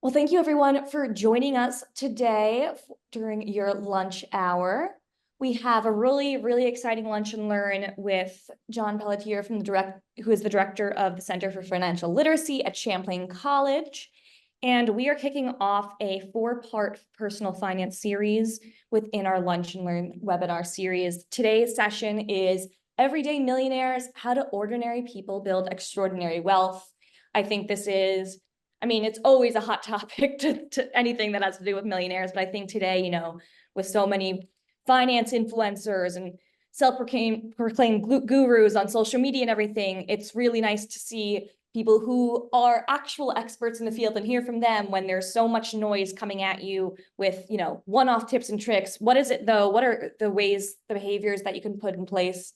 Well, thank you everyone for joining us today during your lunch hour. We have a really exciting lunch and learn with John Pelletier who is the director of the Center for Financial Literacy at Champlain College. And we are kicking off a 4-part personal finance series within our Lunch and Learn webinar series. Today's session is Everyday Millionaires, How do Ordinary People Build Extraordinary Wealth? I think this is it's always a hot topic to anything that has to do with millionaires, but I think today, with so many finance influencers and self-proclaimed gurus on social media and everything, it's really nice to see people who are actual experts in the field and hear from them when there's so much noise coming at you with, one-off tips and tricks. What is it though? What are the behaviors that you can put in place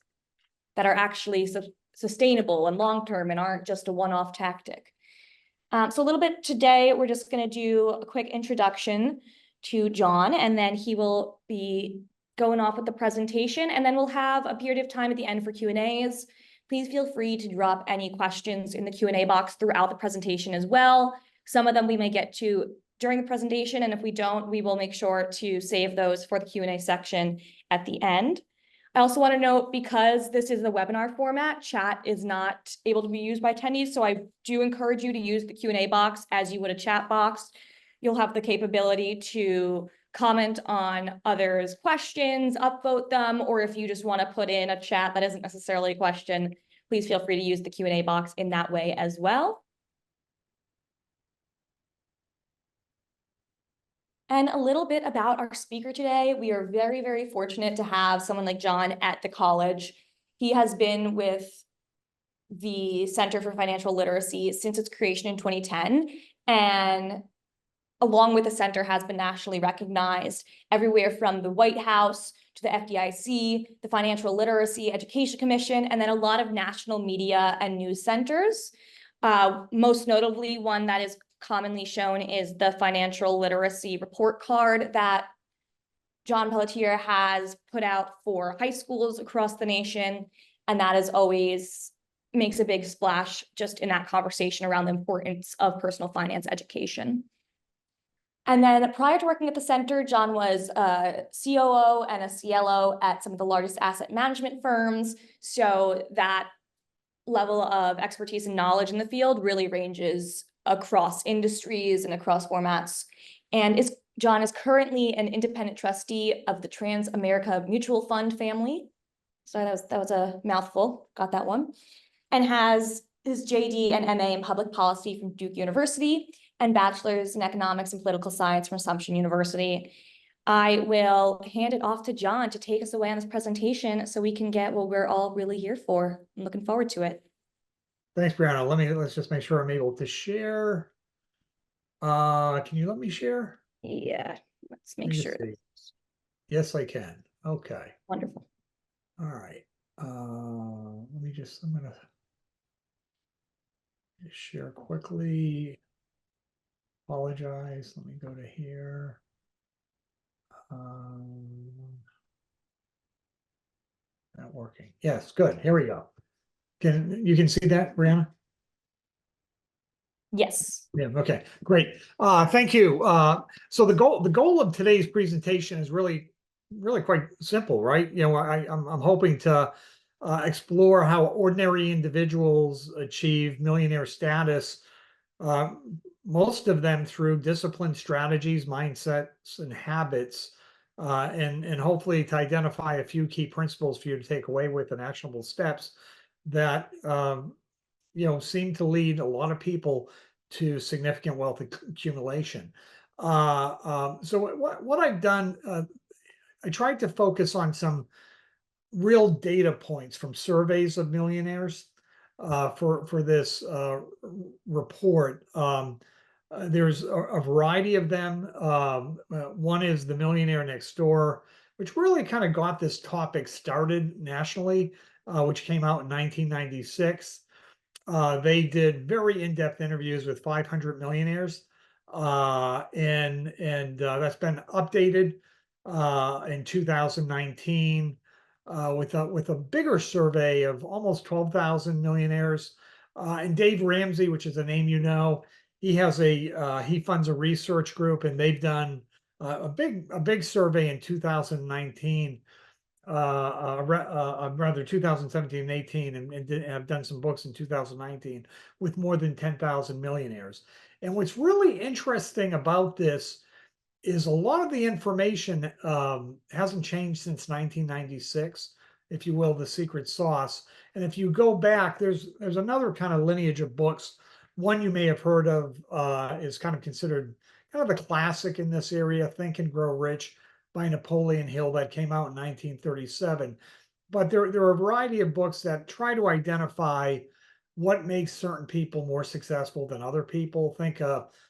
that are actually sustainable and long-term and aren't just a one-off tactic? So a little bit today, we're just going to do a quick introduction to John, and then he will be going off with the presentation, and then we'll have a period of time at the end for Q&As. Please feel free to drop any questions in the Q&A box throughout the presentation as well. Some of them we may get to during the presentation, and if we don't, we will make sure to save those for the Q&A section at the end. I also want to note, because this is the webinar format, chat is not able to be used by attendees, so I do encourage you to use the Q&A box as you would a chat box. You'll have the capability to comment on others' questions, upvote them, or if you just want to put in a chat that isn't necessarily a question, please feel free to use the Q&A box in that way as well. And a little bit about our speaker today. We are very fortunate to have someone like John at the college. He has been with the Center for Financial Literacy since its creation in 2010, and along with the center has been nationally recognized everywhere from the White House to the FDIC, the Financial Literacy Education Commission, and then a lot of national media and news centers. Most notably, one that is commonly shown is the financial literacy report card that John Pelletier has put out for high schools across the nation. And that is always makes a big splash just in that conversation around the importance of personal finance education. And then prior to working at the center, John was a COO and a CLO at some of the largest asset management firms. So that level of expertise and knowledge in the field really ranges across industries and across formats. And John is currently an independent trustee of the Trans-America Mutual Fund family. So that was a mouthful, got that one. And has his JD and MA in public policy from Duke University and bachelor's in economics and political science from Assumption University. I will hand it off to John to take us away on this presentation so we can get what we're all really here for. I'm looking forward to it. Thanks, Brianna. Let's just make sure I'm able to share. Can you let me share? Yeah, let's make sure. Yes, I can. Okay. Wonderful. All right. I'm gonna share quickly. Apologize. Let me go to here. Not working. Yes, good. Here we go. You can see that, Brianna? Yes. Yeah, okay, great. Thank you. So the goal of today's presentation is really quite simple, right? I'm hoping to explore how ordinary individuals achieve millionaire status, most of them through disciplined strategies, mindsets, and habits, and hopefully to identify a few key principles for you to take away with and actionable steps that seem to lead a lot of people to significant wealth accumulation. So what I've done, I tried to focus on some real data points from surveys of millionaires for this report. There's a variety of them. One is the Millionaire Next Door, which really kind of got this topic started nationally, which came out in 1996. They did very in-depth interviews with 500 millionaires, and that's been updated in 2019 with a bigger survey of almost 12,000 millionaires. And Dave Ramsey, which is a name you know, He has he funds a research group, and they've done a big survey in 2019, rather 2017 and 18, and have done some books in 2019 with more than 10,000 millionaires. And what's really interesting about this is a lot of the information hasn't changed since 1996, if you will, the secret sauce. And if you go back, there's another kind of lineage of books. One you may have heard of is kind of considered kind of a classic in this area, Think and Grow Rich by Napoleon Hill, that came out in 1937. But there are a variety of books that try to identify what makes certain people more successful than other people. Think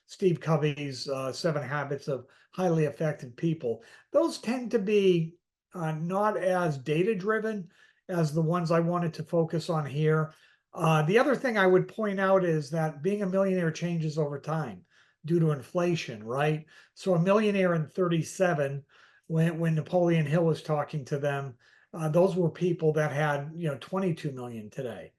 Steve Covey's 7 Habits of Highly Effective People. Those tend to be not as data driven as the ones I wanted to focus on here. The other thing I would point out is that being a millionaire changes over time due to inflation, right? So a millionaire in 37, when Napoleon Hill was talking to them, those were people that had 22 million today,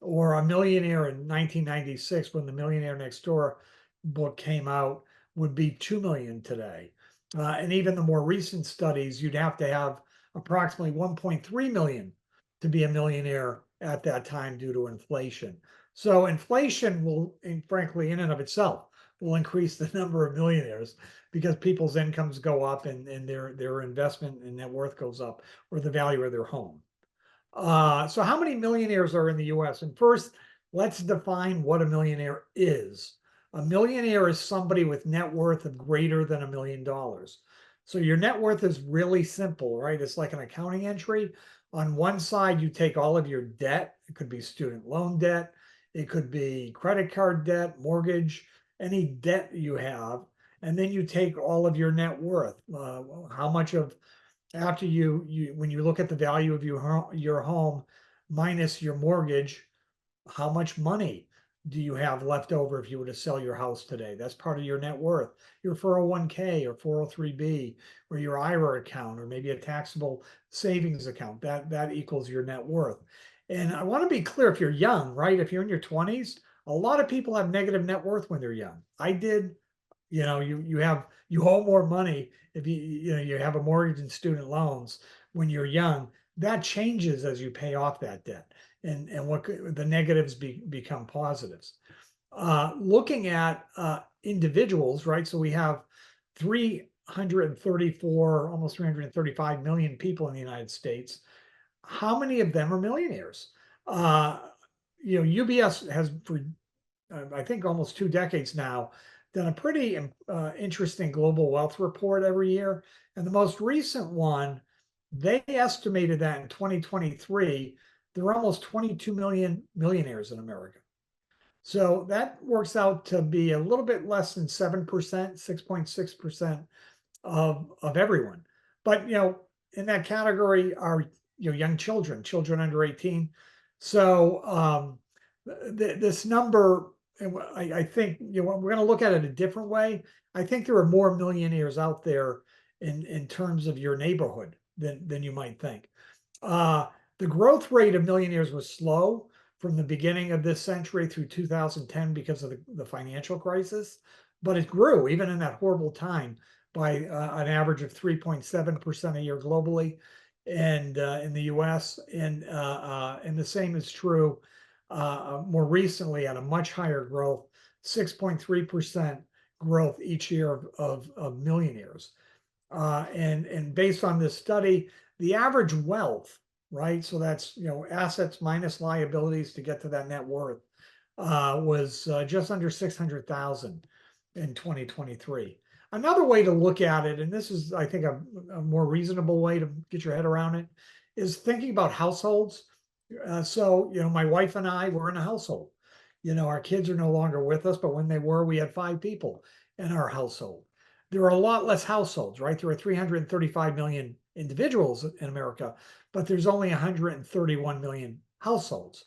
or a millionaire in 1996 when the Millionaire Next Door book came out would be 2 million today. And even the more recent studies, you'd have to have approximately 1.3 million to be a millionaire at that time due to inflation. So inflation will, and frankly, in and of itself, will increase the number of millionaires because people's incomes go up, and their investment and net worth goes up, or the value of their home. So how many millionaires are in the US? And first, let's define what a millionaire is. A millionaire is somebody with net worth of greater than $1 million. So your net worth is really simple, right? It's like an accounting entry. On one side, you take all of your debt. It could be student loan debt. It could be credit card debt, mortgage, any debt you have. And then you take all of your net worth. How much of after when you look at the value of your home minus your mortgage, how much money do you have left over if you were to sell your house today? That's part of your net worth. Your 401k or 403b or your IRA account, or maybe a taxable savings account, that equals your net worth. And I want to be clear, if you're young, right? If you're in your 20s, a lot of people have negative net worth when they're young. I did. You owe more money if you have a mortgage and student loans when you're young. That changes as you pay off that debt, and what the negatives become positives. Looking at individuals, right? So we have 334, almost 335 million people in the United States. How many of them are millionaires? UBS has, for I think almost 2 decades now, done a pretty interesting global wealth report every year. And the most recent one, they estimated that in 2023, there are almost 22 million millionaires in America. So that works out to be a little bit less than 7%, 6.6% of everyone. But in that category are young children under 18. So this number, and I think we're going to look at it a different way. I think there are more millionaires out there in terms of your neighborhood than you might think. The growth rate of millionaires was slow from the beginning of this century through 2010 because of the financial crisis, but it grew even in that horrible time by an average of 3.7% a year globally, and in the US, and the same is true more recently at a much higher growth, 6.3% growth each year of millionaires. And based on this study, the average wealth, right? So that's assets minus liabilities to get to that net worth, was just under 600,000 in 2023. Another way to look at it, and this is, I think, a more reasonable way to get your head around it, is thinking about households. So, my wife and I were in a household. Our kids are no longer with us, but when they were, we had 5 people in our household. There are a lot less households, right? There are 335 million individuals in America, but there's only 131 million households.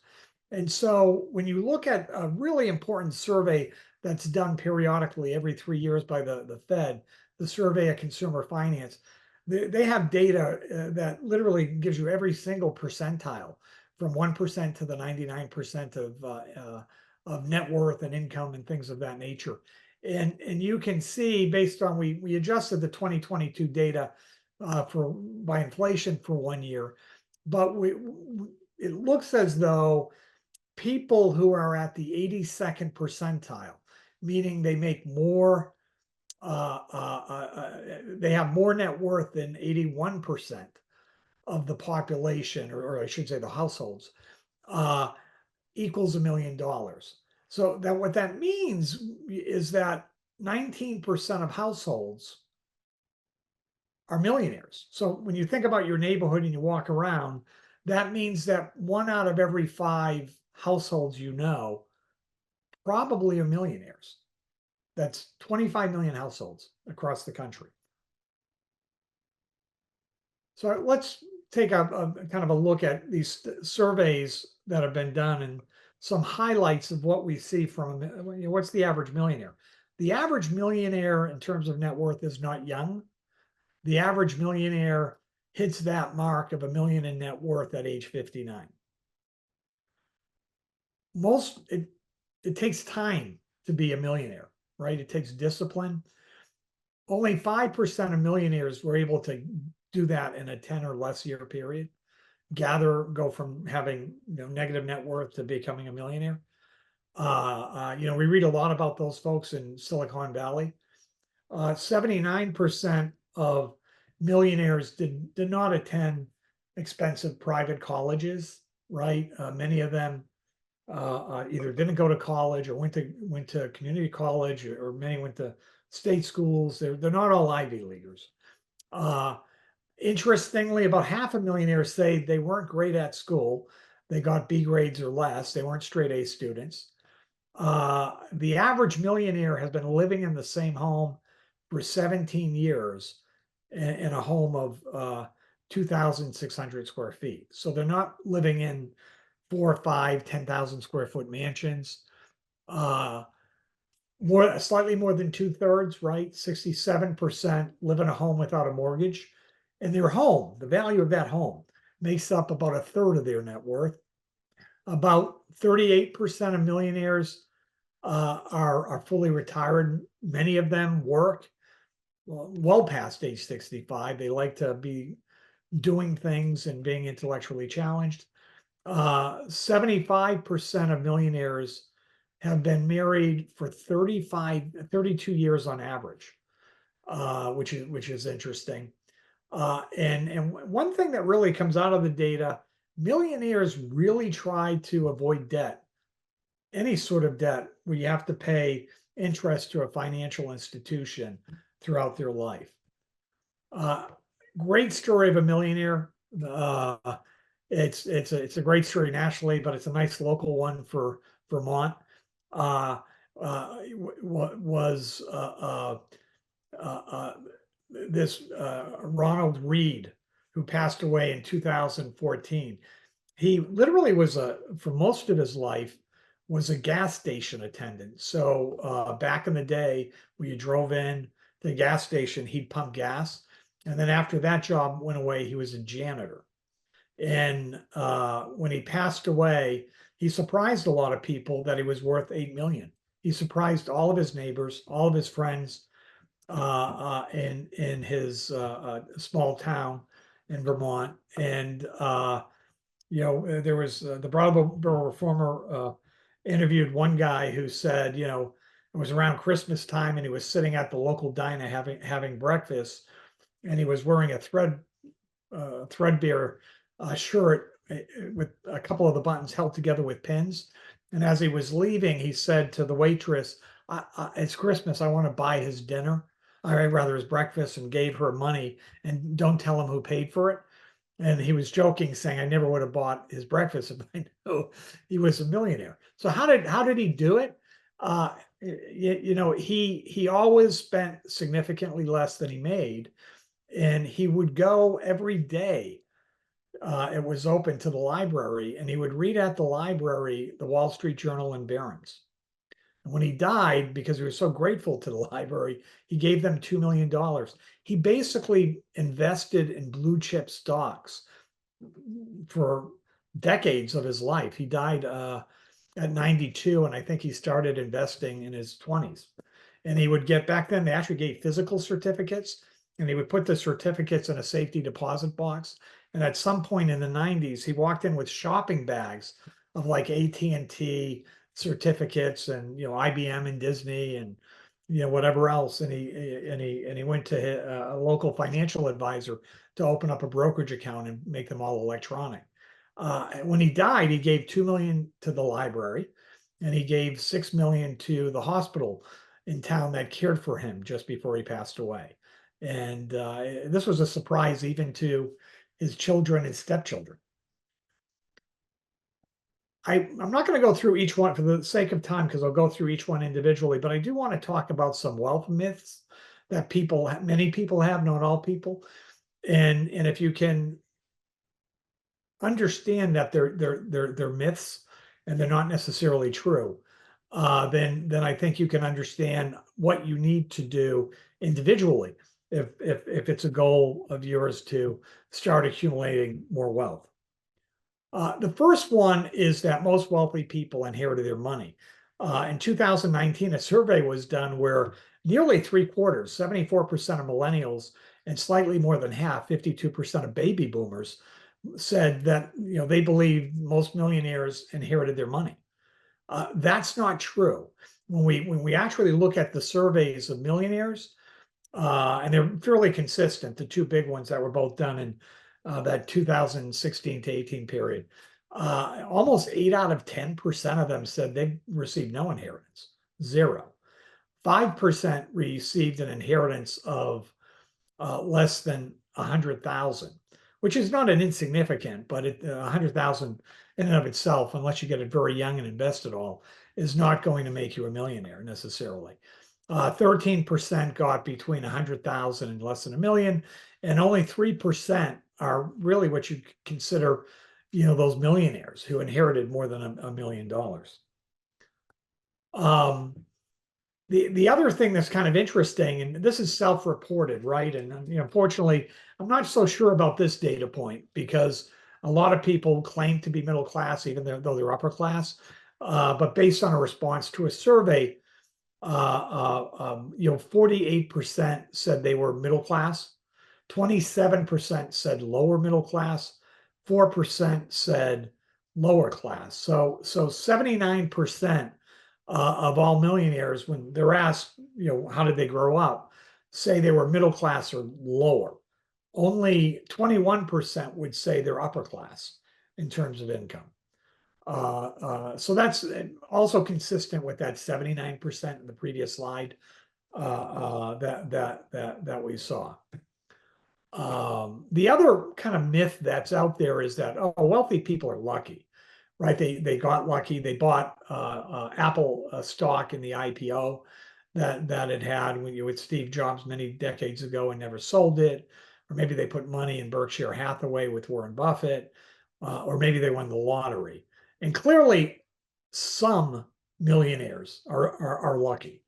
And so when you look at a really important survey that's done periodically every 3 years by the Fed, the Survey of Consumer Finance, they have data that literally gives you every single percentile from 1% to the 99% of net worth and income and things of that nature. And you can see, based on, we adjusted the 2022 data for by inflation for 1 year, but it looks as though people who are at the 82nd percentile, meaning they make more, they have more net worth than 81% of the population, or I should say the households, equals $1 million. So that what that means is that 19% of households are millionaires. So when you think about your neighborhood and you walk around, that means that 1 out of every 5 households probably are millionaires. That's 25 million households across the country. So let's take a kind of a look at these surveys that have been done and some highlights of what we see from, what's the average millionaire? The average millionaire in terms of net worth is not young. The average millionaire hits that mark of $1 million in net worth at age 59. It takes time to be a millionaire, right? It takes discipline. Only 5% of millionaires were able to do that in a 10 or less year period. Go from having negative net worth to becoming a millionaire. We read a lot about those folks in Silicon Valley. 79% of millionaires did not attend expensive private colleges, right? Many of them either didn't go to college or went to community college, or many went to state schools. They're not all Ivy Leaguers. Interestingly, about half of millionaires say they weren't great at school. They got B grades or less. They weren't straight A students. The average millionaire has been living in the same home for 17 years in a home of 2,600 square feet. So they're not living in 4 or 5, 10,000 square foot mansions. Slightly more than 2/3, right? 67% live in a home without a mortgage. And their home, the value of that home, makes up about 1/3 of their net worth. About 38% of millionaires are fully retired. Many of them work well past age 65. They like to be doing things and being intellectually challenged. 75% of millionaires have been married for 32 years on average, which is interesting. And one thing that really comes out of the data, millionaires really try to avoid debt, any sort of debt where you have to pay interest to a financial institution throughout their life. Great story of a millionaire. It's a great story nationally, but it's a nice local one for Vermont. Was this Ronald Reed, who passed away in 2014. He literally was for most of his life, was a gas station attendant. So back in the day, when you drove in to the gas station, he'd pump gas. And then after that job went away, he was a janitor. And when he passed away, he surprised a lot of people that he was worth $8 million. He surprised all of his neighbors, all of his friends in his small town in Vermont. And there was the Brattleboro Reformer interviewed one guy who said, it was around Christmas time and he was sitting at the local diner having breakfast, and he was wearing a threadbare shirt with a couple of the buttons held together with pins. And as he was leaving, he said to the waitress, "It's Christmas. I want to buy his dinner, or rather his breakfast," and gave her money, and don't tell him who paid for it. And he was joking, saying, "I never would have bought his breakfast if I knew he was a millionaire." So how did he do it? He always spent significantly less than he made, and he would go every day. It was open to the library, and he would read at the library the Wall Street Journal and Barron's. And when he died, because he was so grateful to the library, he gave them $2 million. He basically invested in blue chip stocks for decades of his life. He died at 92, and I think he started investing in his 20s. And he would get, back then they actually gave physical certificates, and he would put the certificates in a safety deposit box. And at some point in the 90s, he walked in with shopping bags of like AT&T certificates and IBM and Disney and whatever else. And he went to a local financial advisor to open up a brokerage account and make them all electronic. When he died, he gave 2 million to the library, and he gave 6 million to the hospital in town that cared for him just before he passed away. And this was a surprise even to his children and stepchildren. I'm not going to go through each one for the sake of time, because I'll go through each one individually, but I do want to talk about some wealth myths that many people have, not all people. And if you can understand that they're myths and they're not necessarily true, then I think you can understand what you need to do individually if it's a goal of yours to start accumulating more wealth. The first one is that most wealthy people inherited their money. In 2019, a survey was done where nearly 3/4, 74% of millennials, and slightly more than half, 52% of baby boomers, said that they believe most millionaires inherited their money. That's not true. When we actually look at the surveys of millionaires, and they're fairly consistent, the two big ones that were both done in that 2016 to 18 period, almost 8 out of 10% of them said they received no inheritance, zero. 5% received an inheritance of less than 100,000, which is not an insignificant, but 100,000 in and of itself, unless you get it very young and invest it all, is not going to make you a millionaire necessarily. 13% got between 100,000 and less than a million, and only 3% are really what you consider, those millionaires who inherited more than $1 million. The other thing that's kind of interesting, and this is self-reported, right? And unfortunately, I'm not so sure about this data point, because a lot of people claim to be middle class, even though they're upper class. But based on a response to a survey, 48% said they were middle class, 27% said lower middle class, 4% said lower class. So 79% of all millionaires, when they're asked, how did they grow up, say they were middle class or lower. Only 21% would say they're upper class in terms of income. So that's also consistent with that 79% in the previous slide that we saw. The other kind of myth that's out there is that wealthy people are lucky, right? They got lucky. They bought Apple stock in the IPO that it had with Steve Jobs many decades ago and never sold it, or maybe they put money in Berkshire Hathaway with Warren Buffett, or maybe they won the lottery. And clearly, some millionaires are lucky.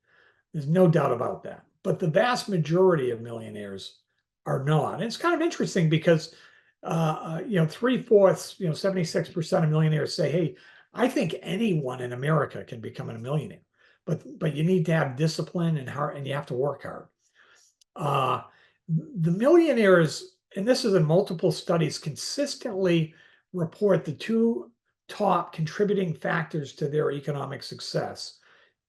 There's no doubt about that. But the vast majority of millionaires are not. And it's kind of interesting because, 3/4, 76% of millionaires say, hey, I think anyone in America can become a millionaire, but you need to have discipline and you have to work hard. The millionaires, and this is in multiple studies, consistently report the two top contributing factors to their economic success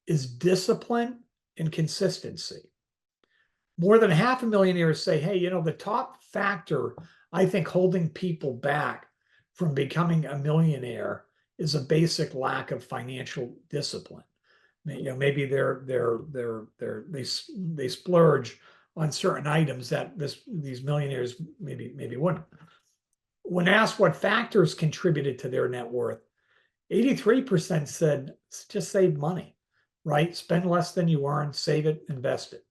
is discipline and consistency. More than half of millionaires say, hey, the top factor I think holding people back from becoming a millionaire is a basic lack of financial discipline. Maybe they splurge on certain items that these millionaires maybe wouldn't. When asked what factors contributed to their net worth, 83% said just save money, right? Spend less than you earn, save it, invest it.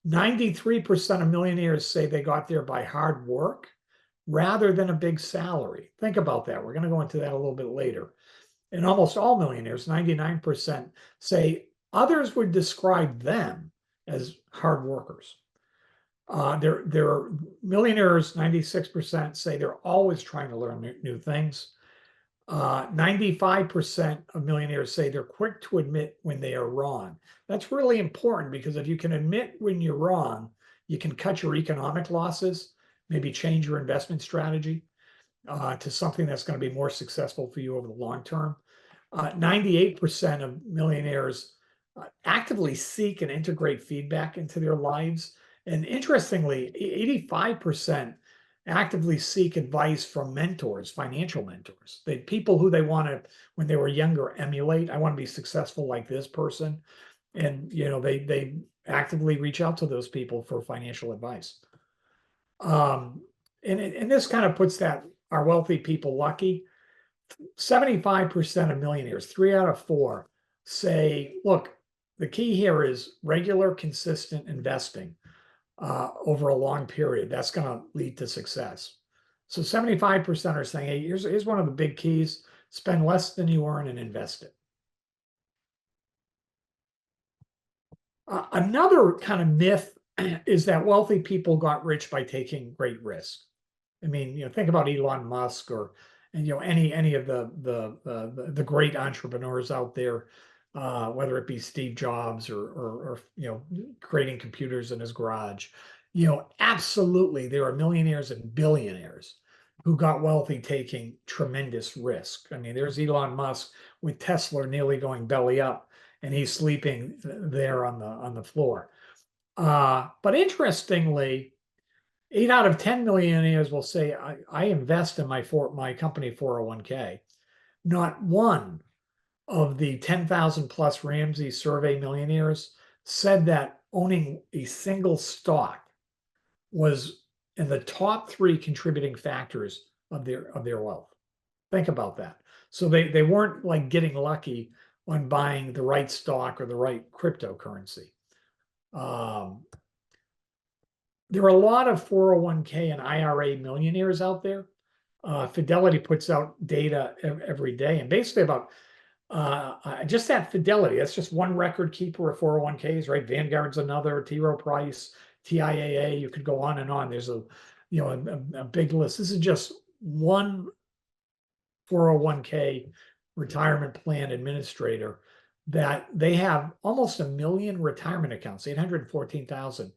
93% of millionaires say they got there by hard work rather than a big salary. Think about that. We're going to go into that a little bit later. And almost all millionaires, 99%, say others would describe them as hard workers. They're millionaires, 96% say they're always trying to learn new things. 95% of millionaires say they're quick to admit when they are wrong. That's really important because if you can admit when you're wrong, you can cut your economic losses, maybe change your investment strategy to something that's going to be more successful for you over the long term. 98% of millionaires actively seek and integrate feedback into their lives. And interestingly, 85% actively seek advice from mentors, financial mentors. People who they want to, when they were younger, emulate. I want to be successful like this person. And they actively reach out to those people for financial advice. And this kind of puts that our wealthy people lucky. 75% of millionaires, 3 out of 4, say, look, the key here is regular, consistent investing over a long period. That's going to lead to success. So 75% are saying, hey, here's one of the big keys: spend less than you earn and invest it. Another kind of myth is that wealthy people got rich by taking great risk. I mean, think about Elon Musk or any of the great entrepreneurs out there, whether it be Steve Jobs or creating computers in his garage. Absolutely, there are millionaires and billionaires who got wealthy taking tremendous risk. I mean, there's Elon Musk with Tesla nearly going belly up, and he's sleeping there on the floor. But interestingly, 8 out of 10 millionaires will say, I invest in my company 401k. Not one of the 10,000 plus Ramsey survey millionaires said that owning a single stock was in the top 3 contributing factors of their wealth. Think about that. So they weren't like getting lucky on buying the right stock or the right cryptocurrency. There are a lot of 401k and IRA millionaires out there. Fidelity puts out data every day, and basically about just that Fidelity. That's just one record keeper of 401ks, right? Vanguard's another, T. Rowe Price, TIAA. You could go on and on. There's a big list. This is just one 401k retirement plan administrator that they have almost 1 million retirement accounts, 814,000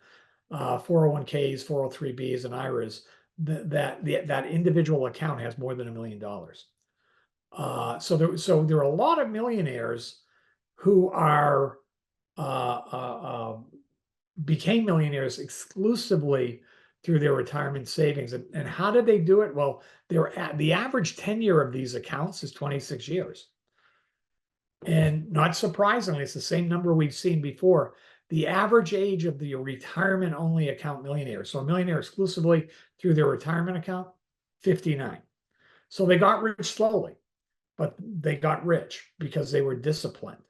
401ks, 403bs, and IRAs. That individual account has more than $1 million. So there are a lot of millionaires who are became millionaires exclusively through their retirement savings. And how did they do it? Well, the average tenure of these accounts is 26 years. And not surprisingly, it's the same number we've seen before. The average age of the retirement only account millionaire, so a millionaire exclusively through their retirement account, 59. So they got rich slowly, but they got rich because they were disciplined.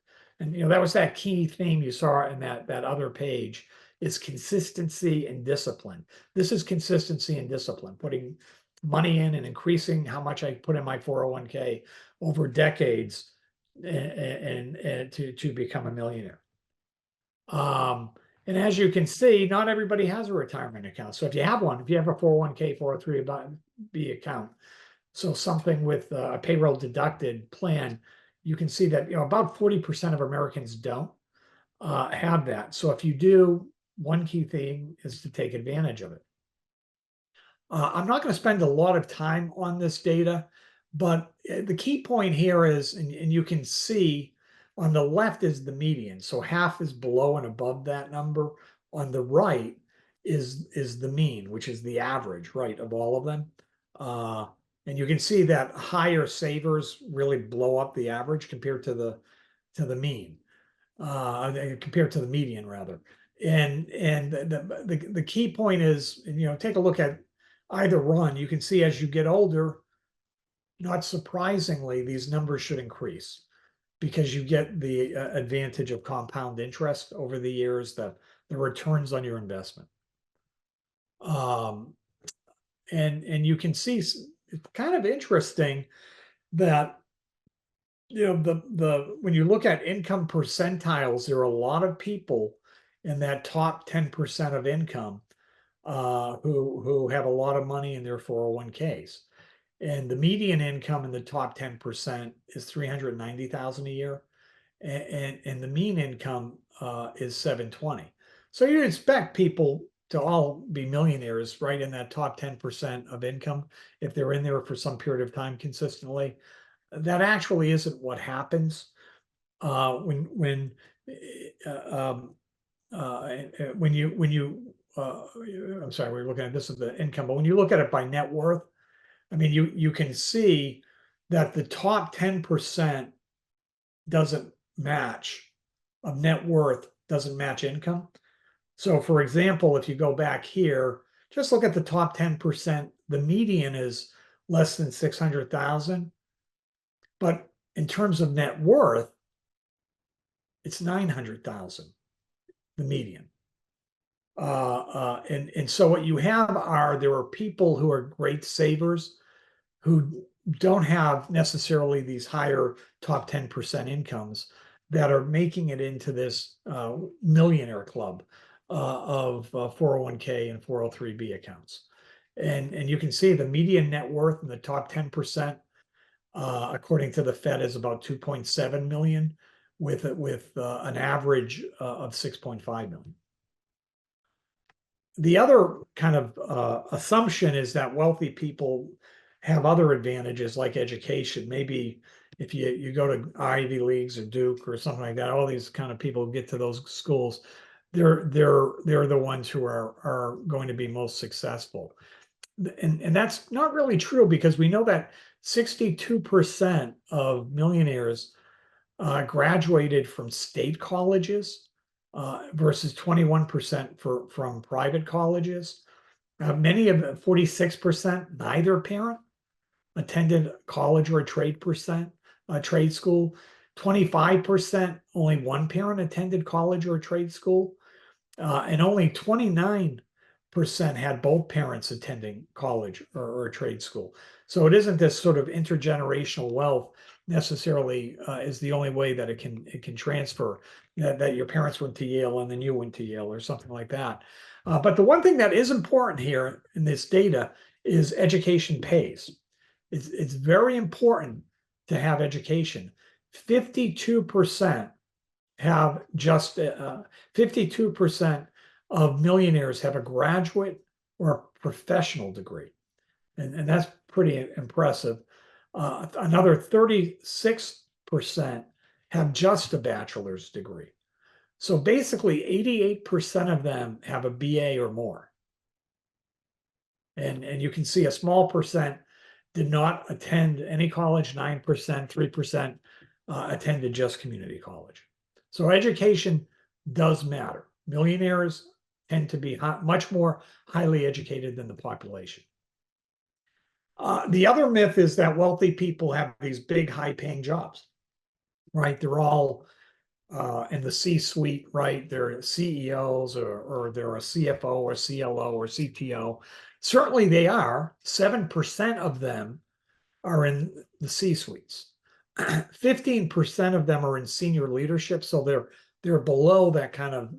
And that was that key theme you saw in that other page, is consistency and discipline. This is consistency and discipline, putting money in and increasing how much I put in my 401k over decades and to become a millionaire. And as you can see, not everybody has a retirement account. So if you have one, if you have a 401k, 403b account, so something with a payroll deducted plan, you can see that about 40% of Americans don't have that. So if you do, one key thing is to take advantage of it. I'm not going to spend a lot of time on this data, but the key point here is, and you can see on the left is the median. So half is below and above that number. On the right is the mean, which is the average, right, of all of them. And you can see that higher savers really blow up the average compared to the mean, compared to the median rather. And the key point is, take a look at either one. You can see as you get older, not surprisingly, these numbers should increase because you get the advantage of compound interest over the years, the returns on your investment. And you can see it's kind of interesting that when you look at income percentiles, there are a lot of people in that top 10% of income who have a lot of money in their 401ks. And the median income in the top 10% is 390,000 a year. And the mean income is 720. So you expect people to all be millionaires right in that top 10% of income if they're in there for some period of time consistently. That actually isn't what happens when um, I'm sorry, we're looking at this as the income, but when you look at it by net worth, I mean, you can see that the top 10% doesn't match of net worth doesn't match income. So for example, if you go back here, just look at the top 10%, the median is less than 600,000. But in terms of net worth, it's 900,000, the median. And so what you have there are people who are great savers who don't have necessarily these higher top 10% incomes that are making it into this millionaire club of 401k and 403b accounts. And you can see the median net worth in the top 10%, according to the Fed, is about 2.7 million with an average of 6.5 million. The other kind of assumption is that wealthy people have other advantages like education. Maybe if you go to Ivy Leagues or Duke or something like that, all these kind of people who get to those schools, they're the ones who are going to be most successful. And that's not really true because we know that 62% of millionaires graduated from state colleges versus 21% from private colleges. Many of 46%, neither parent attended college or trade school. 25%, only one parent attended college or trade school. And only 29% had both parents attending college or trade school. So it isn't this sort of intergenerational wealth necessarily is the only way that it can transfer, that your parents went to Yale and then you went to Yale or something like that. But the one thing that is important here in this data is education pays. It's very important to have education. 52% have just 52% of millionaires have a graduate or a professional degree. And that's pretty impressive. Another 36% have just a bachelor's degree. So basically 88% of them have a BA or more. And you can see a small percent did not attend any college, 9%, 3% attended just community college. So education does matter. Millionaires tend to be much more highly educated than the population. The other myth is that wealthy people have these big, high-paying jobs, right? They're all in the C-suite, right? They're CEOs or they're a CFO or CLO or CTO. Certainly they are. 7% of them are in the C-suites. 15% of them are in senior leadership, so they're below that kind of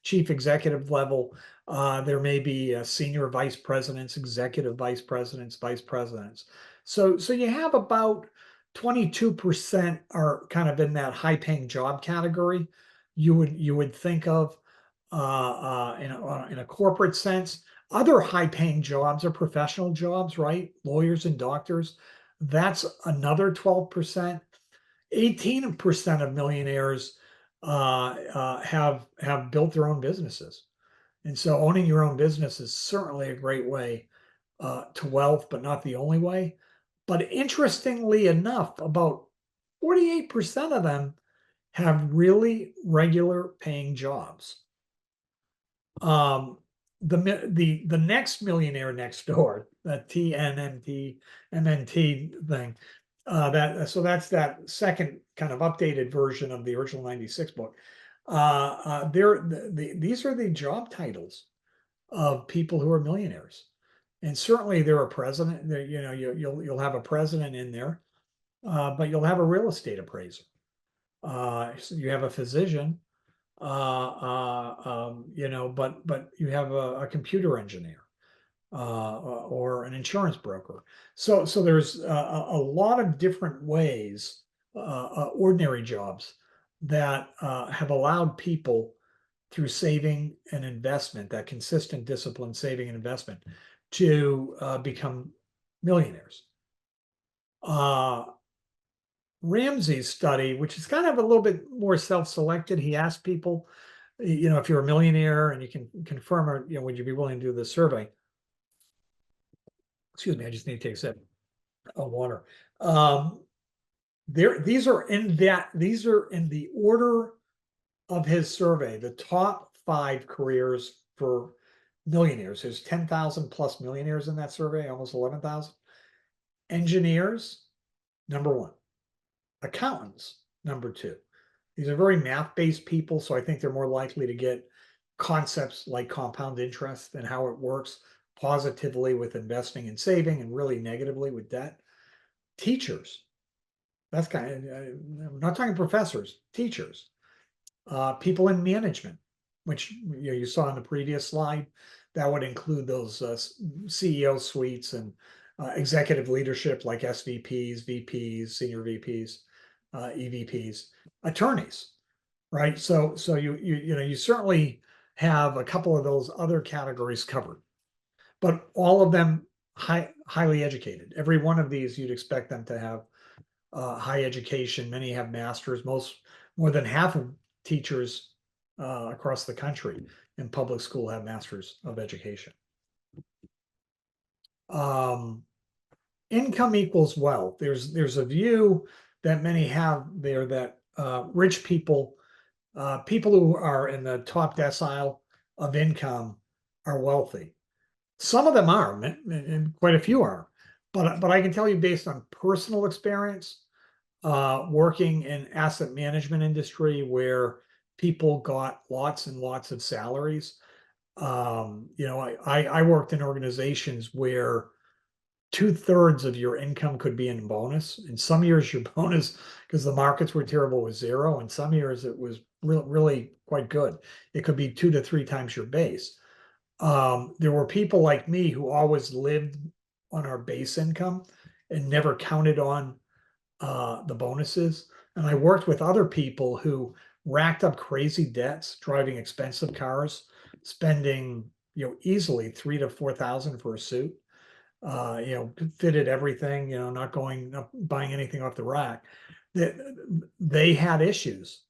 chief executive level. There may be senior vice presidents, executive vice presidents, vice presidents. So you have about 22% are kind of in that high-paying job category. You would think of in a corporate sense. Other high-paying jobs are professional jobs, right? Lawyers and doctors. That's another 12%. 18% of millionaires have built their own businesses. And so owning your own business is certainly a great way to wealth, but not the only way. But interestingly enough, about 48% of them have really regular paying jobs. The next millionaire next door, the TNMT MNT thing, that's that second kind of updated version of the original 96 book. These are the job titles of people who are millionaires. And certainly there are president, you'll have a president in there, but you'll have a real estate appraiser. So you have a physician, but you have a computer engineer. or an insurance broker. So there's a lot of different ways, ordinary jobs that have allowed people through saving and investment, that consistent discipline, saving and investment, to become millionaires. Ramsey's study, which is kind of a little bit more self-selected, he asked people, if you're a millionaire and you can confirm, or, would you be willing to do this survey? Excuse me, I just need to take a sip of water. These are in the order of his survey, the top 5 careers for millionaires. There's 10,000 plus millionaires in that survey, almost 11,000. Engineers, number 1. Accountants, number 2. These are very math-based people, so I think they're more likely to get concepts like compound interest and how it works positively with investing and saving, and really negatively with debt. Teachers, that's kind of, I'm not talking professors, teachers. People in management, which you saw in the previous slide, that would include those CEO suites and executive leadership like SVPs, VPs, senior VPs, EVPs, attorneys, right? So you certainly have a couple of those other categories covered, but all of them highly educated. Every one of these you'd expect them to have high education. Many have masters. More than half of teachers across the country in public school have masters of education. Income equals wealth. There's a view that many have there that rich people, people who are in the top decile of income, are wealthy. Some of them are, and quite a few are. But I can tell you, based on personal experience, working in asset management industry where people got lots and lots of salaries. I worked in organizations where 2/3 of your income could be in bonus. In some years, your bonus, because the markets were terrible, was 0. In some years, it was really quite good. It could be 2 to 3 times your base. There were people like me who always lived on our base income and never counted on the bonuses. And I worked with other people who racked up crazy debts, driving expensive cars, spending easily 3,000 to 4,000 for a suit. Fitted everything, not buying anything off the rack. They had issues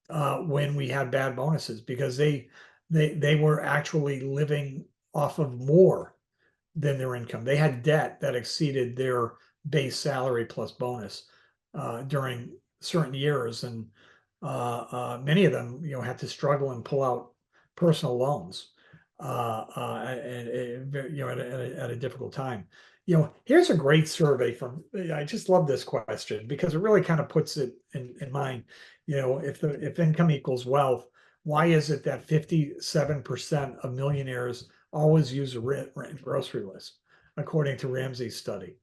when we had bad bonuses, because they were actually living off of more than their income. They had debt that exceeded their base salary plus bonus during certain years, and many of them had to struggle and pull out personal loans at a difficult time. Here's a great survey I just love this question because it really kind of puts it in mind. If income equals wealth, why is it that 57% of millionaires always use a written grocery list, according to Ramsey's study?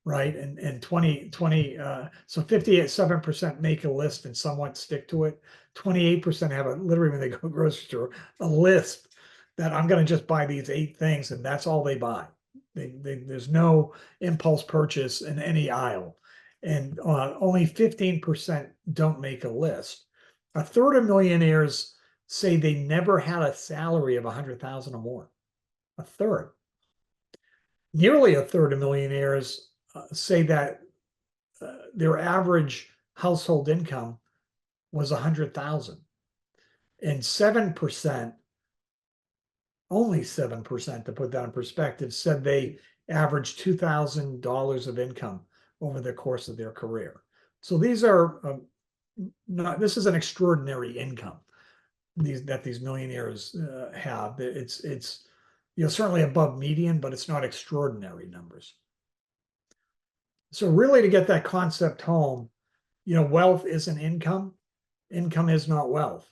Right. And 20, so 57% make a list and somewhat stick to it. 28% have literally, when they go to the grocery store, a list that I'm going to just buy these 8 things, and that's all they buy. There's no impulse purchase in any aisle. And only 15% don't make a list. A third of millionaires say they never had a salary of 100,000 or more. A third. Nearly a third of millionaires say that their average household income was 100,000, and 7%, only 7%, to put that in perspective, said they averaged $2,000 of income over the course of their career. So these are this is an extraordinary income that these millionaires have. It's certainly above median, but it's not extraordinary numbers. So really, to get that concept home, wealth isn't income. Income is not wealth.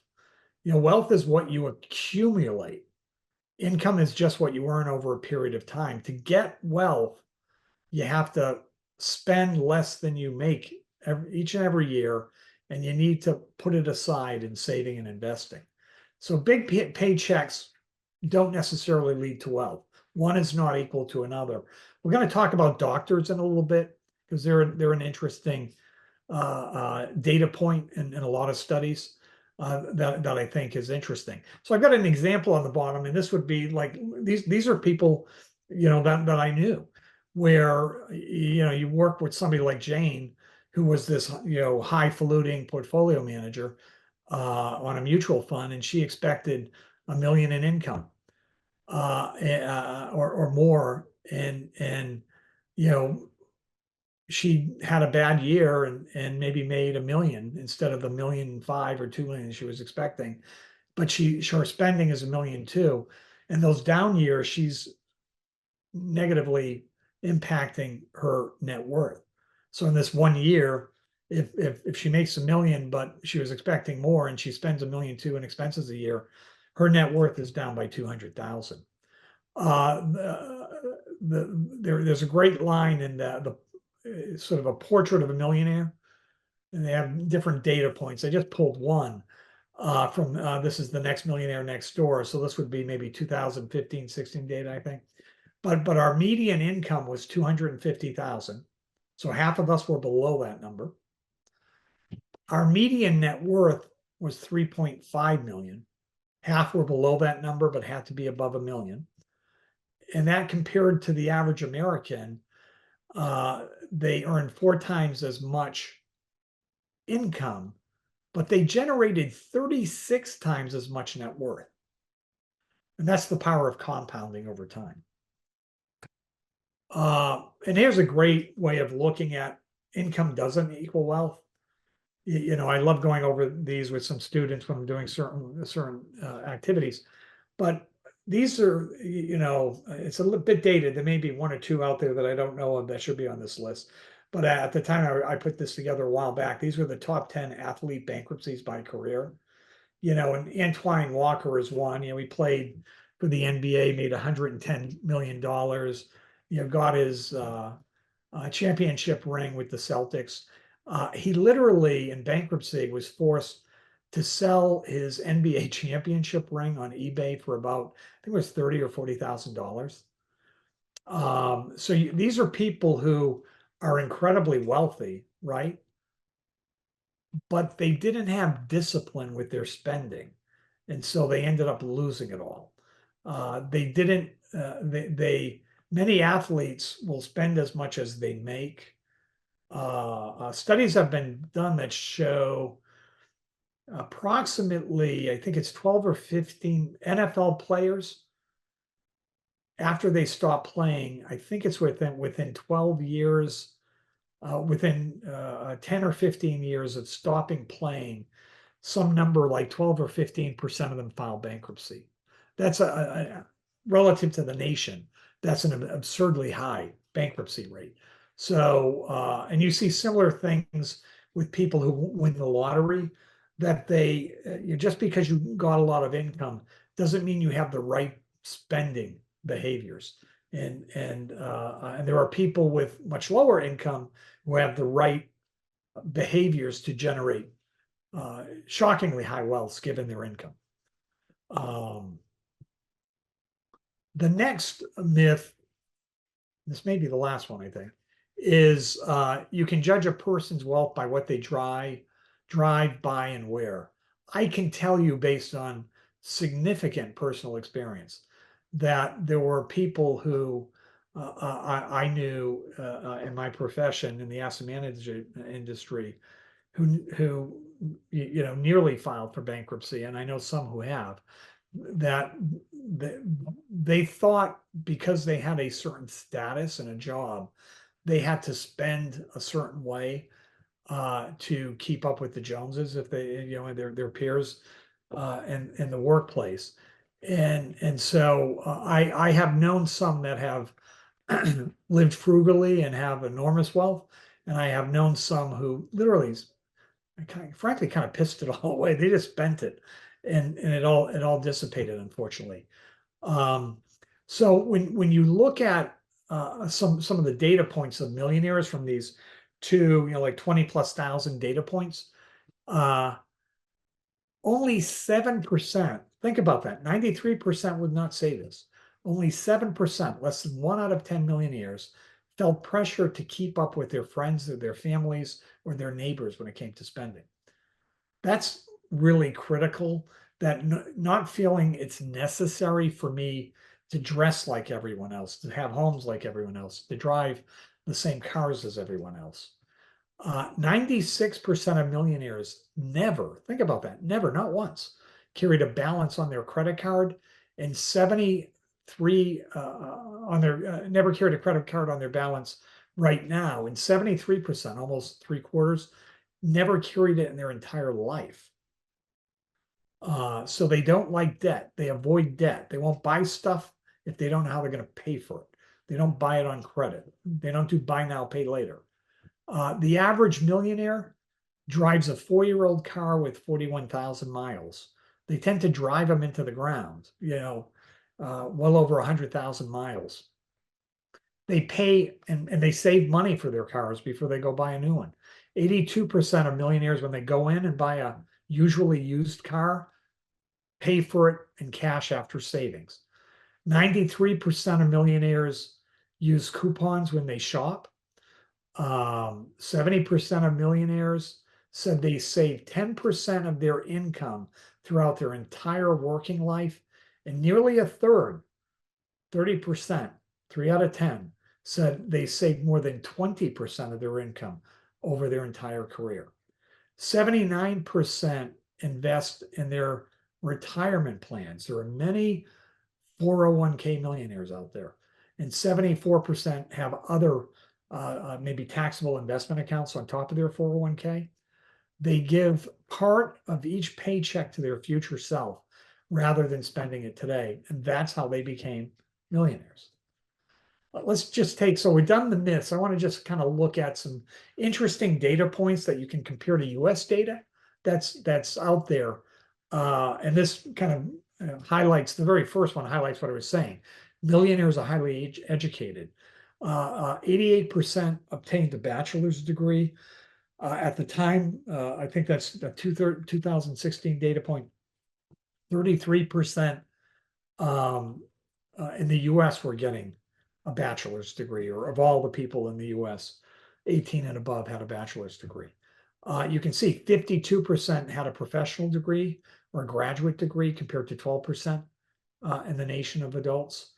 Wealth is what you accumulate. Income is just what you earn over a period of time. To get wealth, you have to spend less than you make each and every year, and you need to put it aside in saving and investing. So big paychecks don't necessarily lead to wealth. One is not equal to another. We're going to talk about doctors in a little bit because they're an interesting data point in a lot of studies that I think is interesting. So I've got an example on the bottom, and this would be like these are people, that I knew, where you work with somebody like Jane, who was this highfalutin portfolio manager on a mutual fund, and she expected $1 million in income or more, and you know she had a bad year and maybe made $1 million instead of the 1.5 million or 2 million she was expecting. But her spending is $1 million too. And those down years, she's negatively impacting her net worth. So in this 1 year, if she makes $1 million, but she was expecting more and she spends $1 million too in expenses a year, her net worth is down by 200,000. There's a great line in the sort of a portrait of a millionaire, and they have different data points. I just pulled one from this is the next millionaire next door. So this would be maybe 2015-16 data, I think. But our median income was 250,000. So half of us were below that number. Our median net worth was 3.5 million. Half were below that number, but had to be above $1 million. And that compared to the average American, they earned 4 times as much income, but they generated 36 times as much net worth. And that's the power of compounding over time. And here's a great way of looking at income doesn't equal wealth. I love going over these with some students when I'm doing certain activities, but these are, it's a little bit dated. There may be 1 or 2 out there that I don't know of that should be on this list. But at the time I put this together a while back, these were the top 10 athlete bankruptcies by career. And Antoine Walker is one. He played for the NBA, made $110 million. Got his championship ring with the Celtics. He literally, in bankruptcy, was forced to sell his NBA championship ring on eBay for about, I think it was $30,000 or $40,000. So these are people who are incredibly wealthy, right? But they didn't have discipline with their spending, and so they ended up losing it all. They didn't. Many athletes will spend as much as they make. Studies have been done that show approximately, I think it's 12 or 15 NFL players, after they stop playing, I think it's within 12 years, within 10 or 15 years of stopping playing, some number like 12 or 15% of them file bankruptcy. That's relative to the nation. That's an absurdly high bankruptcy rate. So, and you see similar things with people who win the lottery, that just because you got a lot of income doesn't mean you have the right spending behaviors. And there are people with much lower income who have the right behaviors to generate shockingly high wealth given their income. The next myth, this may be the last one, I think, is you can judge a person's wealth by what they drive, buy, and wear. I can tell you based on significant personal experience that there were people who I knew in my profession in the asset management industry who nearly filed for bankruptcy, and I know some who have, that they thought because they had a certain status and a job, they had to spend a certain way to keep up with the Joneses, if they, their peers in the workplace. And so I have known some that have lived frugally and have enormous wealth, and I have known some who literally, frankly, kind of pissed it all away. They just spent it, and it all dissipated, unfortunately. So when you look at some of the data points of millionaires from these two, like 20,000+ data points, only 7%, think about that, 93% would not say this. only 7%, less than 1 out of 10 millionaires, felt pressure to keep up with their friends or their families or their neighbors when it came to spending. That's really critical, that not feeling it's necessary for me to dress like everyone else, to have homes like everyone else, to drive the same cars as everyone else. 96% of millionaires never, think about that, never, not once, carried a balance on their credit card, and 73 on their never carried a credit card on their balance right now, and 73%, almost three quarters, never carried it in their entire life. So they don't like debt. They avoid debt. They won't buy stuff if they don't know how they're going to pay for it. They don't buy it on credit. They don't do buy now, pay later. The average millionaire drives a 4-year-old car with 41,000 miles. They tend to drive them into the ground, well over 100,000 miles. They pay and they save money for their cars before they go buy a new one. 82% of millionaires, when they go in and buy a usually used car, pay for it in cash after savings. 93% of millionaires use coupons when they shop. 70% of millionaires said they save 10% of their income throughout their entire working life. And nearly a third, 30%, 3 out of 10, said they saved more than 20% of their income over their entire career. 79% invest in their retirement plans. There are many 401k millionaires out there, and 74% have other maybe taxable investment accounts on top of their 401k. They give part of each paycheck to their future self rather than spending it today. And that's how they became millionaires. Let's just so we've done the myths. I want to just kind of look at some interesting data points that you can compare to US data that's out there. And this kind of highlights, the very first one highlights what I was saying. Millionaires are highly educated. 88% obtained a bachelor's degree. At the time, I think that's the 2016 data point, 33% in the US were getting a bachelor's degree, or of all the people in the US, 18 and above had a bachelor's degree. You can see 52% had a professional degree or a graduate degree compared to 12% in the nation of adults.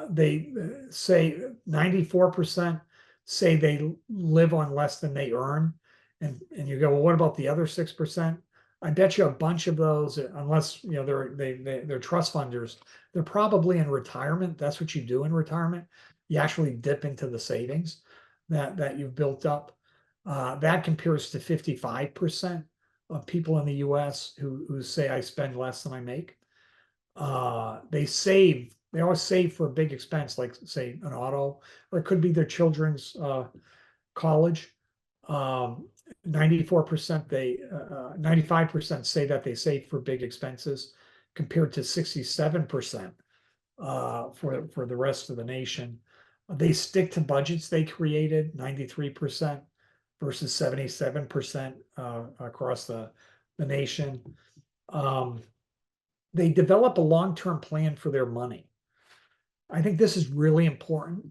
They say 94% say they live on less than they earn. And you go, well, what about the other 6%? I bet you a bunch of those, unless they're trust funders, they're probably in retirement. That's what you do in retirement. You actually dip into the savings that you've built up. That compares to 55% of people in the US who say I spend less than I make. They always save for a big expense, like say an auto, or it could be their children's college. 94% 95% say that they save for big expenses, compared to 67% for the rest of the nation. They stick to budgets they created, 93% versus 77% across the nation. They develop a long-term plan for their money. I think this is really important,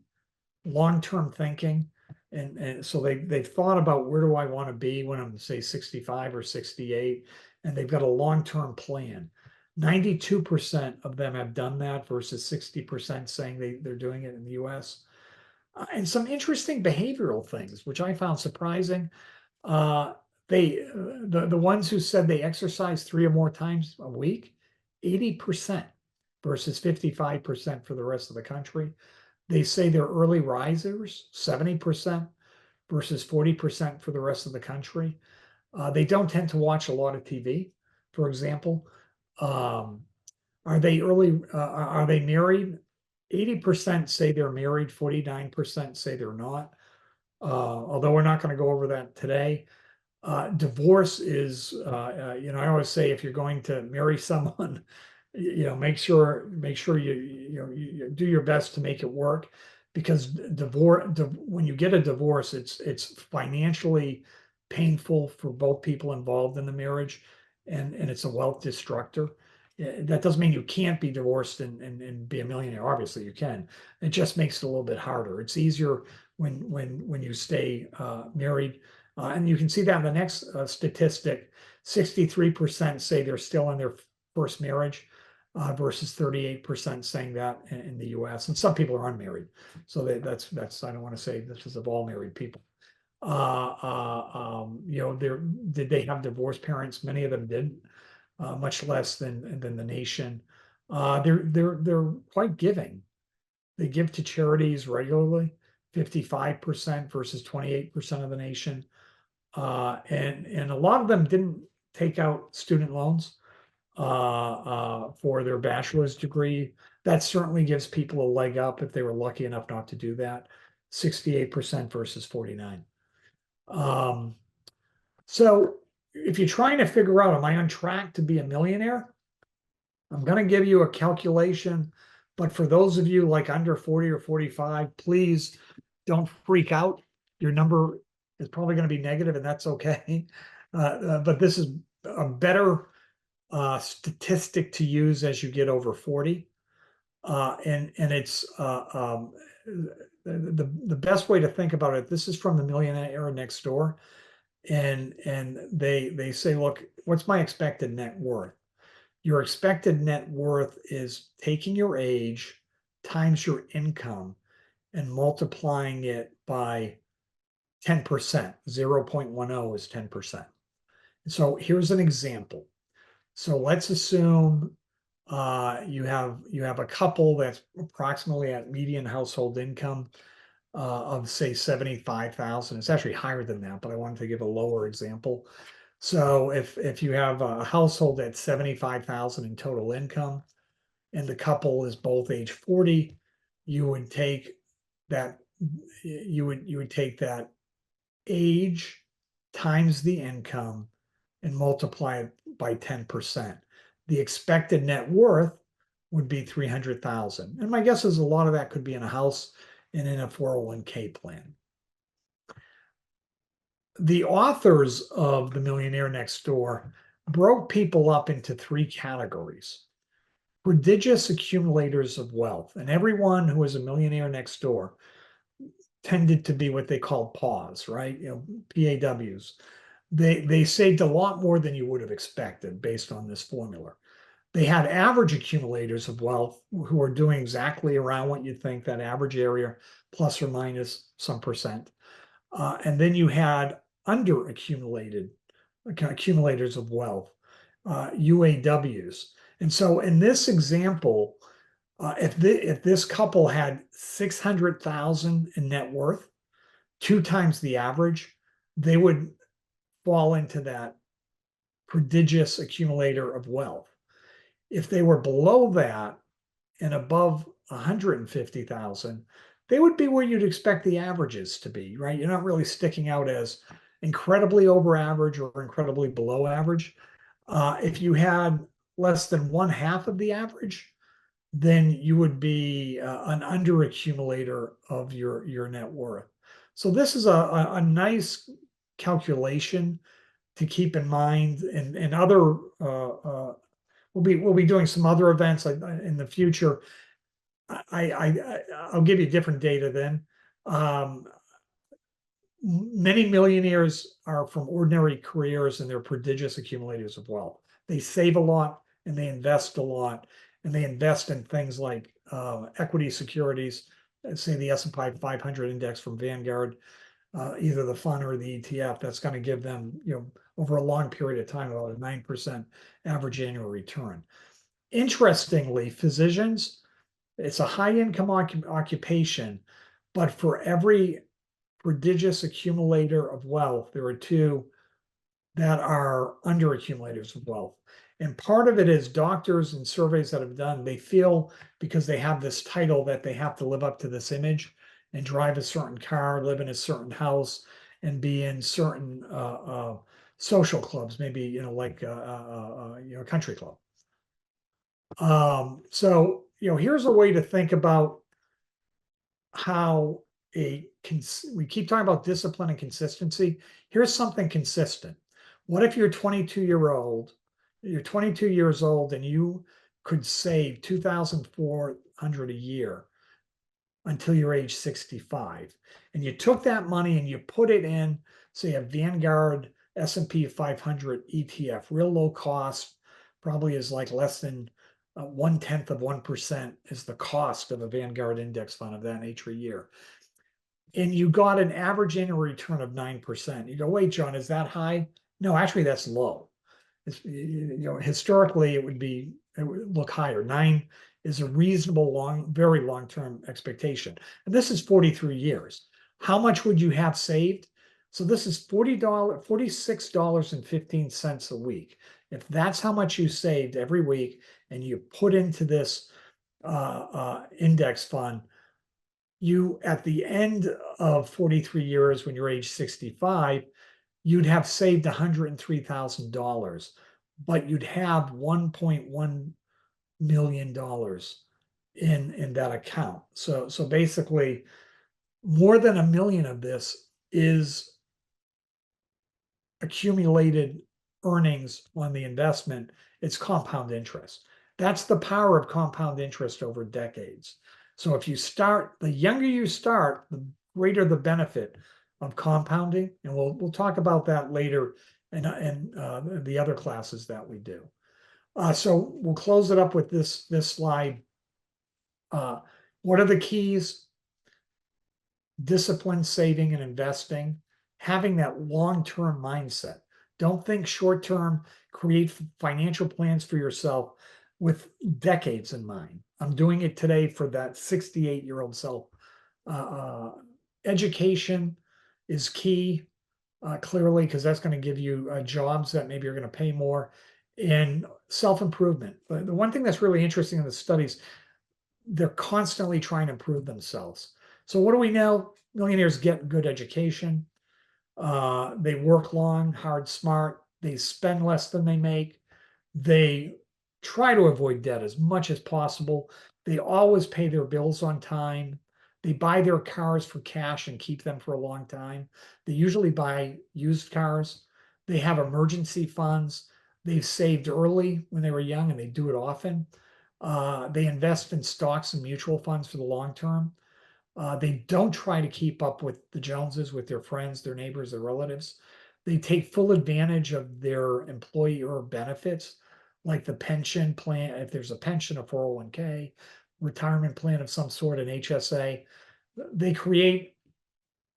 long-term thinking. And so they've thought about, where do I want to be when I'm, say, 65 or 68? And they've got a long-term plan. 92% of them have done that versus 60% saying they're doing it in the US. And some interesting behavioral things, which I found surprising. The ones who said they exercise 3 or more times a week, 80% versus 55% for the rest of the country. They say they're early risers, 70% versus 40% for the rest of the country. They don't tend to watch a lot of TV, for example. Are they married? 80% say they're married, 49% say they're not. Although we're not going to go over that today. Divorce is, I always say, if you're going to marry someone, make sure you do your best to make it work, because when you get a divorce, it's financially painful for both people involved in the marriage, and it's a wealth destructor. That doesn't mean you can't be divorced and be a millionaire. Obviously, you can. It just makes it a little bit harder. It's easier when you stay married, and you can see that in the next statistic. 63% say they're still in their first marriage, versus 38% saying that in the U.S. And some people are unmarried, so that's I don't want to say this is of all married people. Did they have divorced parents? Many of them didn't, much less than the nation. They're quite giving. They give to charities regularly, 55% versus 28% of the nation. And a lot of them didn't take out student loans for their bachelor's degree. That certainly gives people a leg up if they were lucky enough not to do that. 68% versus 49. So if you're trying to figure out, am I on track to be a millionaire? I'm going to give you a calculation, but for those of you like under 40 or 45, please don't freak out. Your number is probably going to be negative, and that's okay. But this is a better statistic to use as you get over 40. And it's the best way to think about it. This is from the Millionaire Next Door. And they say, look, what's my expected net worth? Your expected net worth is taking your age times your income and multiplying it by 10%. 0.10 is 10%. So here's an example. So let's assume you have a couple that's approximately at median household income of say 75,000. It's actually higher than that, but I wanted to give a lower example. So if you have a household at 75,000 in total income, and the couple is both age 40, you would take that age times the income and multiply it by 10%. The expected net worth would be 300,000. And my guess is a lot of that could be in a house and in a 401k plan. The authors of The Millionaire Next Door broke people up into three categories. Prodigious accumulators of wealth, and everyone who was a millionaire next door tended to be what they called PAWs, right? PAWs. They saved a lot more than you would have expected based on this formula. They had average accumulators of wealth who are doing exactly around what you think, that average area, plus or minus some percent. And then you had under accumulators of wealth, UAWs. And so in this example, if this couple had 600,000 in net worth, 2 times the average, they would fall into that prodigious accumulator of wealth. If they were below that and above 150,000, they would be where you'd expect the averages to be, right? You're not really sticking out as incredibly over average or incredibly below average. If you had less than 1/2 of the average, then you would be an under accumulator of your net worth. So this is a nice calculation to keep in mind, and other we'll be doing some other events in the future. I'll give you different data then. Many millionaires are from ordinary careers and they're prodigious accumulators of wealth. They save a lot and they invest a lot, and they invest in things like equity securities, say the S&P 500 index from Vanguard, either the fund or the ETF. That's going to give them, over a long period of time, about a 9% average annual return. Interestingly, physicians, it's a high income occupation, but for every prodigious accumulator of wealth, there are 2 that are under accumulators of wealth. And part of it is doctors and surveys that have done, they feel because they have this title that they have to live up to this image and drive a certain car, live in a certain house, and be in certain social clubs, maybe, like a country club. So, here's a way to think about how we keep talking about discipline and consistency. Here's something consistent. What if you're 22-year-old you're 22 years old and you could save 2,400 a year until you're age 65. And you took that money and you put it in, say, a Vanguard S&P 500 ETF, real low cost, probably is like less than 1/10 of 1% is the cost of a Vanguard index fund of that nature a year. And you got an average annual return of 9%. You go, wait, John, is that high? No, actually, that's low. Historically, it would look higher. 9 is a reasonable very long-term expectation. And this is 43 years. How much would you have saved? So this is $46.15 a week. If that's how much you saved every week and you put into this index fund, you, at the end of 43 years, when you're age 65, you'd have saved $103,000, but you'd have $1.1 million in that account. So basically, more than $1 million of this is accumulated earnings on the investment. It's compound interest. That's the power of compound interest over decades. So if you start, the younger you start, the greater the benefit of compounding, and we'll talk about that later in the other classes that we do. So we'll close it up with this slide. What are the keys? Discipline, saving, and investing. Having that long-term mindset. Don't think short-term. Create financial plans for yourself with decades in mind. I'm doing it today for that 68-year-old self. Education is key, clearly, because that's going to give you jobs that maybe are going to pay more, and self-improvement. But the one thing that's really interesting in the studies, they're constantly trying to improve themselves. So what do we know? Millionaires get good education. They work long, hard, smart. They spend less than they make. They try to avoid debt as much as possible. They always pay their bills on time. They buy their cars for cash and keep them for a long time. They usually buy used cars. They have emergency funds. They've saved early when they were young, and they do it often. They invest in stocks and mutual funds for the long term. They don't try to keep up with the Joneses, with their friends, their neighbors, their relatives. They take full advantage of their employer benefits, like the pension plan, if there's a pension, a 401k, retirement plan of some sort, an HSA. They create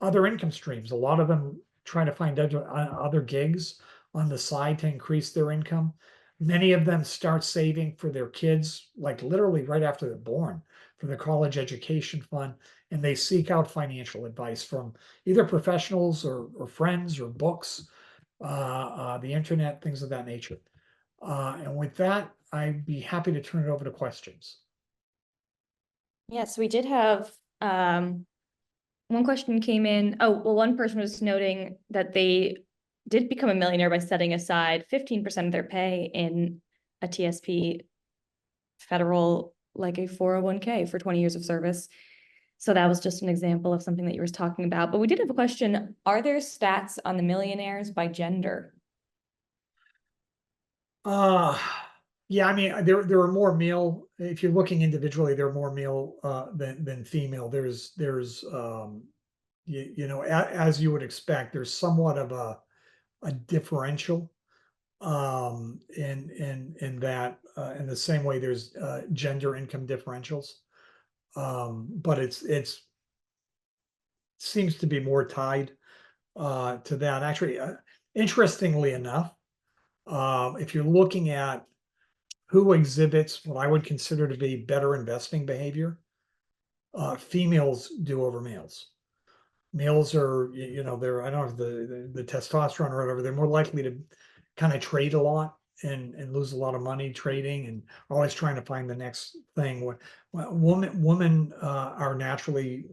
other income streams. A lot of them try to find other gigs on the side to increase their income. Many of them start saving for their kids, like literally right after they're born, for the college education fund, and they seek out financial advice from either professionals or friends or books, the internet, things of that nature. And with that, I'd be happy to turn it over to questions. Yes, we did have one question came in. Oh, well, one person was noting that they did become a millionaire by setting aside 15% of their pay in a TSP federal, like a 401k for 20 years of service. So that was just an example of something that you were talking about. But we did have a question. Are there stats on the millionaires by gender? Yeah, I mean, there are more male. If you're looking individually, there are more male than female. There's as you would expect, there's somewhat of a differential in that in the same way there's gender income differentials, but it's seems to be more tied to that. Actually, interestingly enough, if you're looking at who exhibits what I would consider to be better investing behavior, females do over males. Males are, they're, I don't know, the testosterone or whatever, they're more likely to kind of trade a lot and lose a lot of money trading and always trying to find the next thing. Women are naturally,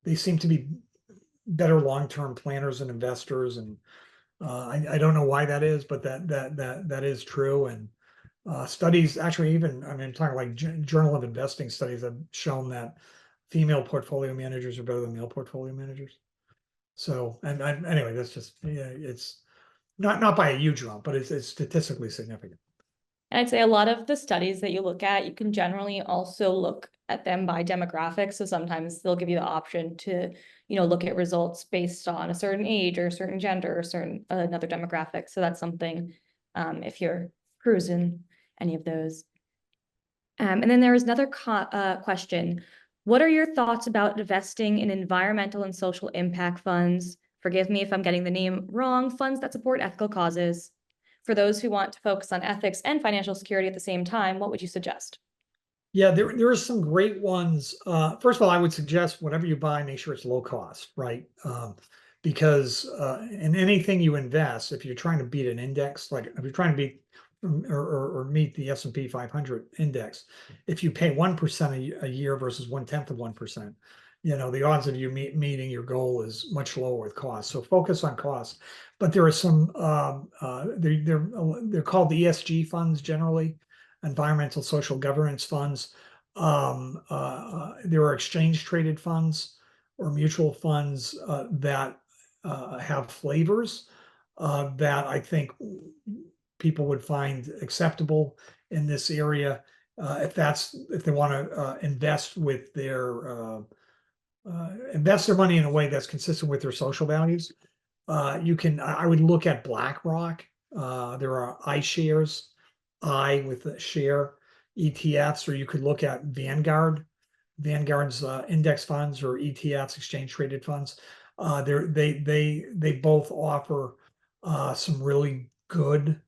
they seem to be better long-term planners and investors. And I don't know why that is, but that is true. And studies actually, even, I mean, talking like Journal of Investing studies have shown that female portfolio managers are better than male portfolio managers. So, and anyway, that's just, yeah, not by a huge amount, but it's statistically significant. And I'd say a lot of the studies that you look at, you can generally also look at them by demographics. So sometimes they'll give you the option to, look at results based on a certain age or a certain gender or certain another demographic. So that's something if you're cruising any of those. And then there was another question. What are your thoughts about investing in environmental and social impact funds? Forgive me if I'm getting the name wrong, funds that support ethical causes. For those who want to focus on ethics and financial security at the same time, what would you suggest? Yeah, there are some great ones. First of all, I would suggest whatever you buy, make sure it's low cost, right? Because in anything you invest, if you're trying to beat an index, like if you're trying to beat or meet the S&P 500 index, if you pay 1% a year versus 1/10 of 1%, the odds of you meeting your goal is much lower with cost. So focus on cost. But there are some they're called the ESG funds generally, environmental social governance funds. There are exchange traded funds or mutual funds that have flavors that I think people would find acceptable in this area if they want to invest their money in a way that's consistent with their social values. I would look at BlackRock. There are iShares, with the share ETFs, or you could look at Vanguard's index funds or ETFs, exchange traded funds. They both offer some really good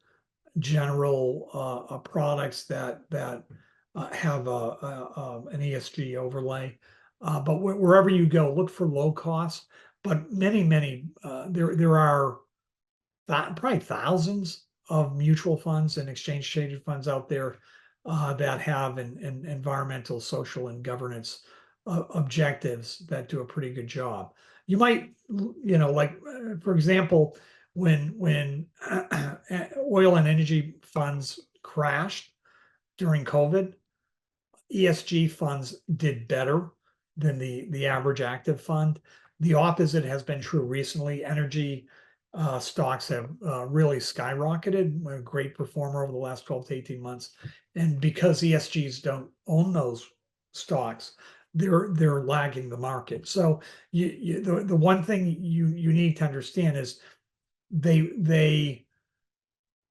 general products that have an ESG overlay. But wherever you go, look for low cost. But many there are probably thousands of mutual funds and exchange traded funds out there that have an environmental, social, and governance objectives that do a pretty good job. You might, like for example, when oil and energy funds crashed during COVID, ESG funds did better than the average active fund. The opposite has been true recently. Energy stocks have really skyrocketed, a great performer over the last 12 to 18 months. And because ESGs don't own those stocks, they're lagging the market. So the one thing you need to understand is they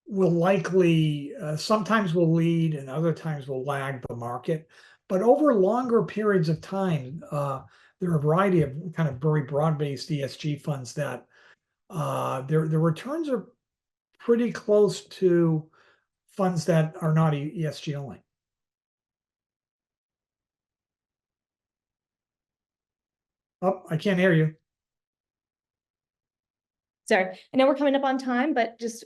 will likely sometimes will lead and other times will lag the market. But over longer periods of time, there are a variety of kind of very broad-based ESG funds that their returns are pretty close to funds that are not ESG only. Oh, I can't hear you. Sorry, I know we're coming up on time, but just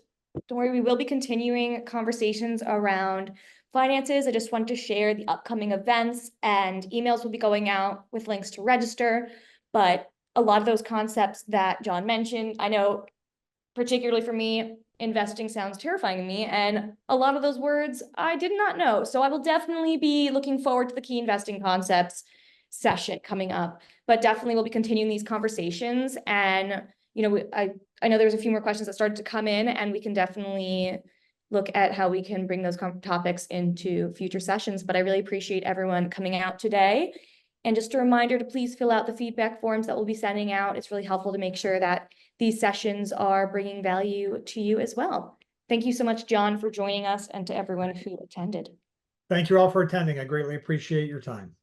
don't worry, we will be continuing conversations around finances. I just want to share the upcoming events, and emails will be going out with links to register. But a lot of those concepts that John mentioned, I know particularly for me, investing sounds terrifying to me, and a lot of those words I did not know. So I will definitely be looking forward to the key investing concepts session coming up, but definitely we'll be continuing these conversations. And I know there's a few more questions that started to come in, and we can definitely look at how we can bring those topics into future sessions. But I really appreciate everyone coming out today. And just a reminder to please fill out the feedback forms that we'll be sending out. It's really helpful to make sure that these sessions are bringing value to you as well. Thank you so much, John, for joining us, and to everyone who attended. Thank you all for attending. I greatly appreciate your time.